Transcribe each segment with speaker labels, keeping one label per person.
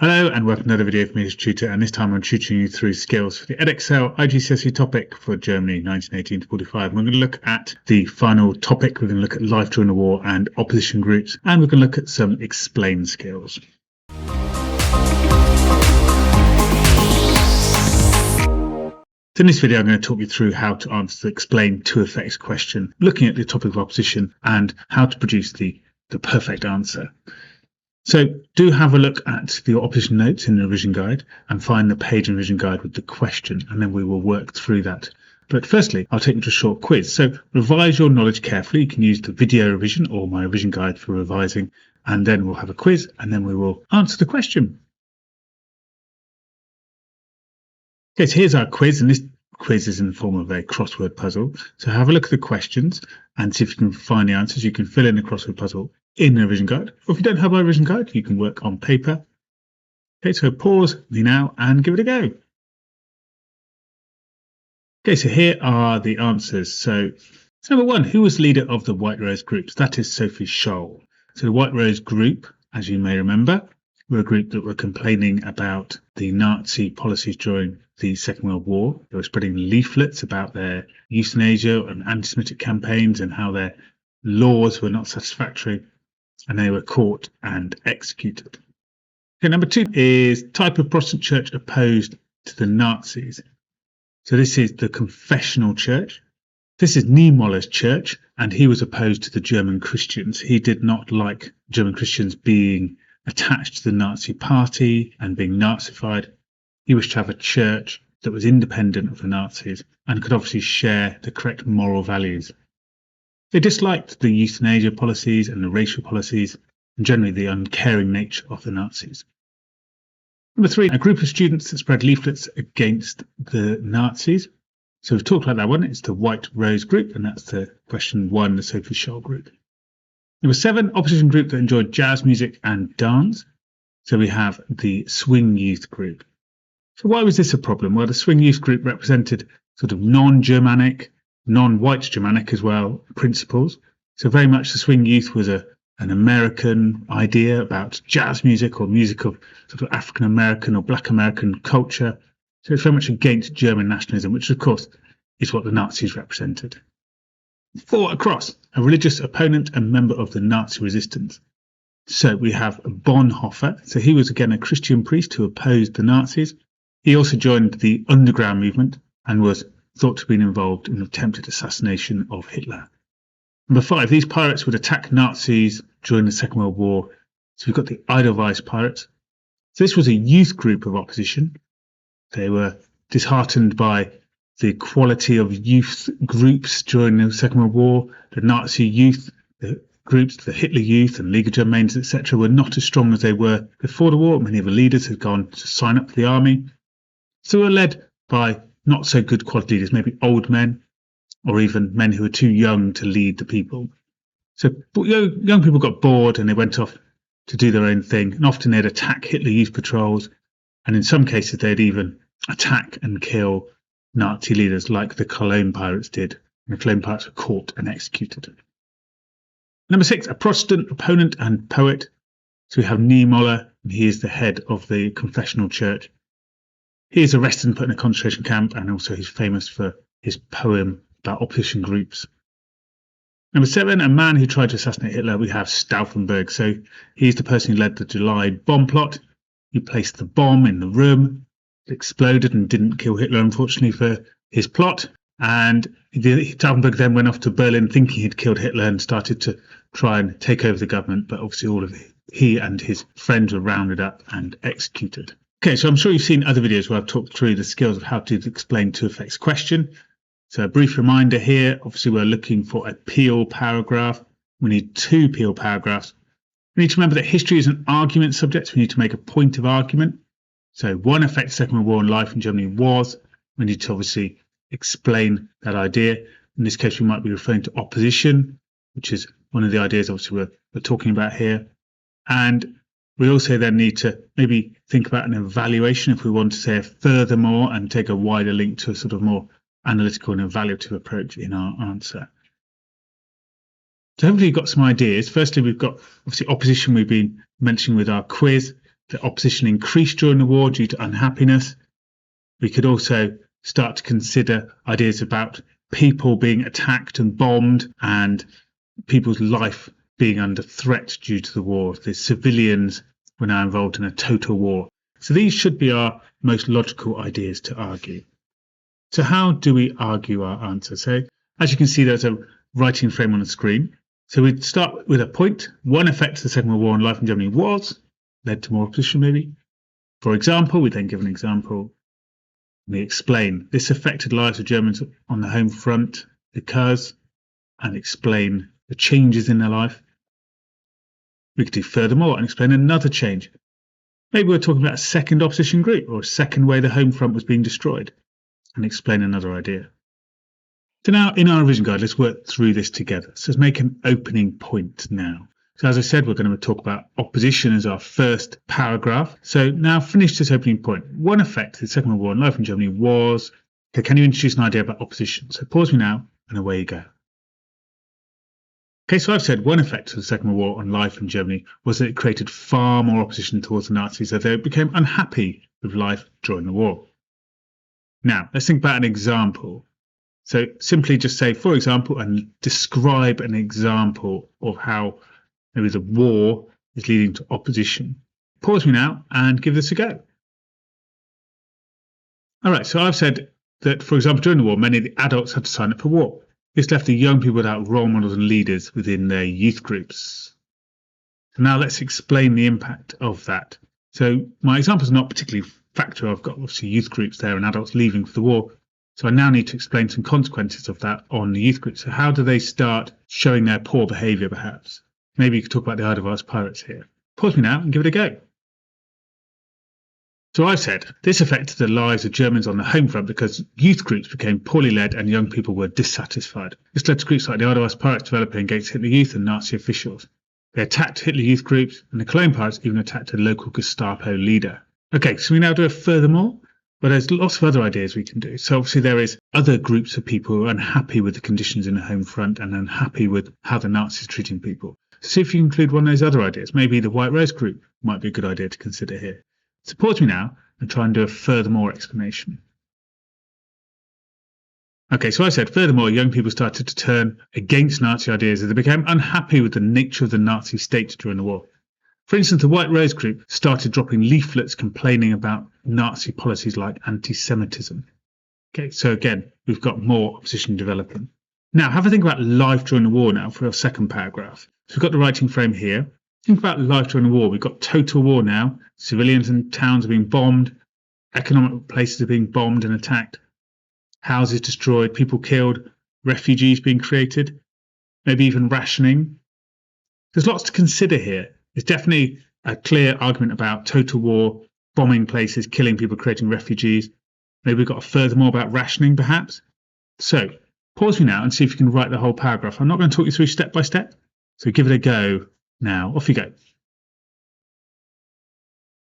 Speaker 1: Hello and welcome to another video from me as tutor, and this time I'm tutoring you through skills for the Edexcel iGCSE topic for Germany 1918 to 45. We're going to look at the final topic. We're going to look at life during the war and opposition groups, and we're going to look at some explain skills. In this video, I'm going to talk you through how to answer the explain to effects question, looking at the topic of opposition and how to produce the perfect answer. So do have a look at the opposition notes in the revision guide and find the page in the revision guide with the question, and then we will work through that. But firstly, I'll take you to a short quiz. So revise your knowledge carefully. You can use the video revision or my revision guide for revising, and then we'll have a quiz and then we will answer the question. Okay, so here's our quiz, and this quiz is in the form of a crossword puzzle. So have a look at the questions and see if you can find the answers. You can fill in the crossword puzzle in the revision guide, or if you don't have a revision guide, you can work on paper. Okay, so pause me now and give it a go. Okay, so here are the answers. So number one, who was leader of the White Rose groups? That is Sophie Scholl. So the White Rose group, as you may remember, were a group that were complaining about the Nazi policies during the Second World War. They were spreading leaflets about their euthanasia and anti-Semitic campaigns and how their laws were not satisfactory, and they were caught and executed. Okay, number two is type of Protestant church opposed to the Nazis. So this is the confessional church. This is Niemöller's church, and he was opposed to the German Christians. He did not like German Christians being attached to the Nazi party and being Nazified. He wished to have a church that was independent of the Nazis and could obviously share the correct moral values. They disliked the euthanasia policies and the racial policies, and generally the uncaring nature of the Nazis. Number three, a group of students that spread leaflets against the Nazis. So we've talked about that one. It's the White Rose group, and that's the question one, the Sophie Scholl group. Number seven, opposition group that enjoyed jazz music and dance. So we have the Swing Youth group. So why was this a problem? Well, the Swing Youth group represented sort of non-Germanic, non-white Germanic as well principles. So very much the Swing Youth was an American idea about jazz music or music of sort of African American or Black American culture. So it's very much against German nationalism, which of course is what the Nazis represented. Four across, a religious opponent and member of the Nazi resistance. So we have Bonhoeffer. So he was again a Christian priest who opposed the Nazis. He also joined the underground movement and was thought to have been involved in the attempted assassination of Hitler. Number five, these pirates would attack Nazis during the Second World War. So we've got the Edelweiss pirates. So this was a youth group of opposition. They were disheartened by the quality of youth groups during the Second World War. The Nazi youth the groups, the Hitler Youth and League of Germans, etc., were not as strong as they were before the war. Many of the leaders had gone to sign up for the army. So they were led by not so good quality leaders, maybe old men or even men who were too young to lead the people. So young people got bored and they went off to do their own thing. And often they'd attack Hitler Youth patrols. And in some cases, they'd even attack and kill Nazi leaders like the Cologne pirates did. And the Cologne pirates were caught and executed. Number six, a Protestant opponent and poet. So we have Niemöller, and he is the head of the confessional church. He is arrested and put in a concentration camp, and also he's famous for his poem about opposition groups. Number seven, a man who tried to assassinate Hitler. We have Stauffenberg. So he's the person who led the July bomb plot. He placed the bomb in the room. It exploded and didn't kill Hitler, unfortunately, for his plot. And Stauffenberg then went off to Berlin thinking he'd killed Hitler and started to try and take over the government. But obviously he and his friends were rounded up and executed. Okay, so I'm sure you've seen other videos where I've talked through the skills of how to explain to effects question. So a brief reminder here, obviously we're looking for a peel paragraph. We need two peel paragraphs. We need to remember that history is an argument subject. So we need to make a point of argument. So one effect of the Second World War on life in Germany was, we need to obviously explain that idea. In this case, we might be referring to opposition, which is one of the ideas obviously we're talking about here. And we also then need to maybe think about an evaluation if we want to say a furthermore and take a wider link to a sort of more analytical and evaluative approach in our answer. So hopefully you've got some ideas. Firstly, we've got obviously opposition we've been mentioning with our quiz. the opposition increased during the war due to unhappiness. We could also start to consider ideas about people being attacked and bombed and people's life being under threat due to the war. The civilians were now involved in a total war. So these should be our most logical ideas to argue. So how do we argue our answer? So as you can see, there's a writing frame on the screen. So we'd start with a point. One effect of the Second World War on life in Germany led to more opposition maybe. For example, we then give an example. We explain this affected lives of Germans on the home front because, and explain the changes in their life. We could do furthermore and explain another change. Maybe we're talking about a second opposition group or a second way the home front was being destroyed, and explain another idea. So now in our revision guide, let's work through this together. So let's make an opening point now. So as I said, we're going to talk about opposition as our first paragraph. So now finish this opening point. One effect of the Second World War on life in Germany was, okay, can you introduce an idea about opposition? So pause me now and away you go. Okay, so I've said one effect of the Second World War on life in Germany was that it created far more opposition towards the Nazis, as they became unhappy with life during the war. Now, let's think about an example. So simply just say, for example, and describe an example of how maybe the war is leading to opposition. Pause me now and give this a go. All right, so I've said that, for example, during the war, many of the adults had to sign up for war. This left the young people without role models and leaders within their youth groups. So now let's explain the impact of that. So my example is not particularly factual. I've got obviously youth groups there and adults leaving for the war. So I now need to explain some consequences of that on the youth groups. So how do they start showing their poor behaviour, perhaps? Maybe you could talk about the iGCSE pirates here. Pause me now and give it a go. So I've said this affected the lives of Germans on the home front because youth groups became poorly led and young people were dissatisfied. This led to groups like the iGCSE pirates developing against Hitler Youth and Nazi officials. They attacked Hitler Youth groups, and the Cologne pirates even attacked a local Gestapo leader. Okay, so we now do a furthermore. But there's lots of other ideas we can do. So obviously there is other groups of people who are unhappy with the conditions in the home front and unhappy with how the Nazis are treating people. See if you include one of those other ideas. Maybe the White Rose group might be a good idea to consider here. So pause me now and try and do a furthermore explanation. Okay, so I said furthermore, young people started to turn against Nazi ideas as they became unhappy with the nature of the Nazi state during the war. For instance, the White Rose group started dropping leaflets complaining about Nazi policies like anti-Semitism. Okay, so again, we've got more opposition developing. Now, have a think about life during the war now for our second paragraph. So we've got the writing frame here. Think about life during the war. We've got total war now. Civilians and towns are being bombed. Economic places are being bombed and attacked. Houses destroyed, people killed, refugees being created, maybe even rationing. There's lots to consider here. There's definitely a clear argument about total war, bombing places, killing people, creating refugees. Maybe we've got a furthermore about rationing, perhaps. So pause me now and see if you can write the whole paragraph. I'm not going to talk you through step by step. So give it a go now. Off you go.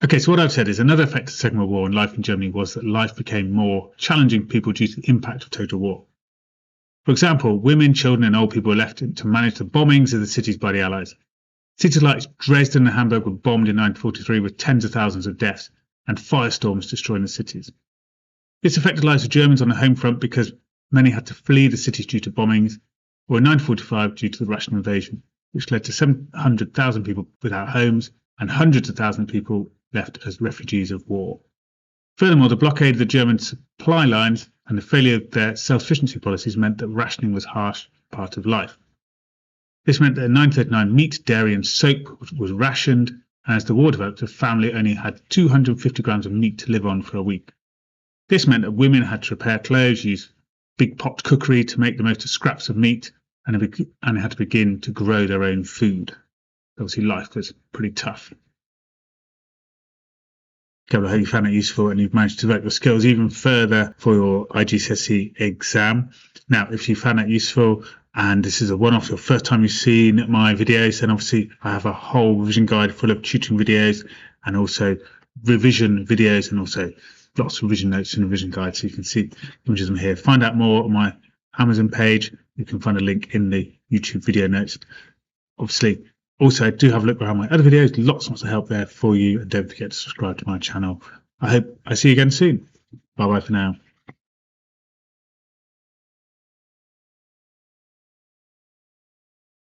Speaker 1: Okay, so what I've said is another effect of the Second World War on life in Germany was that life became more challenging for people due to the impact of total war. For example, women, children and old people were left to manage the bombings of the cities by the Allies. Cities like Dresden and Hamburg were bombed in 1943 with tens of thousands of deaths and firestorms destroying the cities. This affected the lives of Germans on the home front because many had to flee the cities due to bombings, or in 1945 due to the Russian invasion, which led to 700,000 people without homes and hundreds of thousands of people left as refugees of war. Furthermore, the blockade of the German supply lines and the failure of their self-sufficiency policies meant that rationing was a harsh part of life. This meant that in 1939 meat, dairy and soap was rationed, and as the war developed, a family only had 250 grams of meat to live on for a week. This meant that women had to repair clothes, use big pot cookery to make the most of scraps of meat, and had to begin to grow their own food. Obviously, life was pretty tough. Okay, I hope you found it useful and you've managed to develop your skills even further for your iGCSE exam. Now, if you found that useful and this is a one-off, your first time you've seen my videos, then obviously I have a whole revision guide full of tutoring videos and also revision videos and also lots of revision notes and revision guides, so you can see images of them here. Find out more on my Amazon page. You can find a link in the YouTube video notes. Obviously, Also, do have a look around my other videos. Lots of help there for you. And don't forget to subscribe to my channel. I hope I see you again soon. Bye bye for now.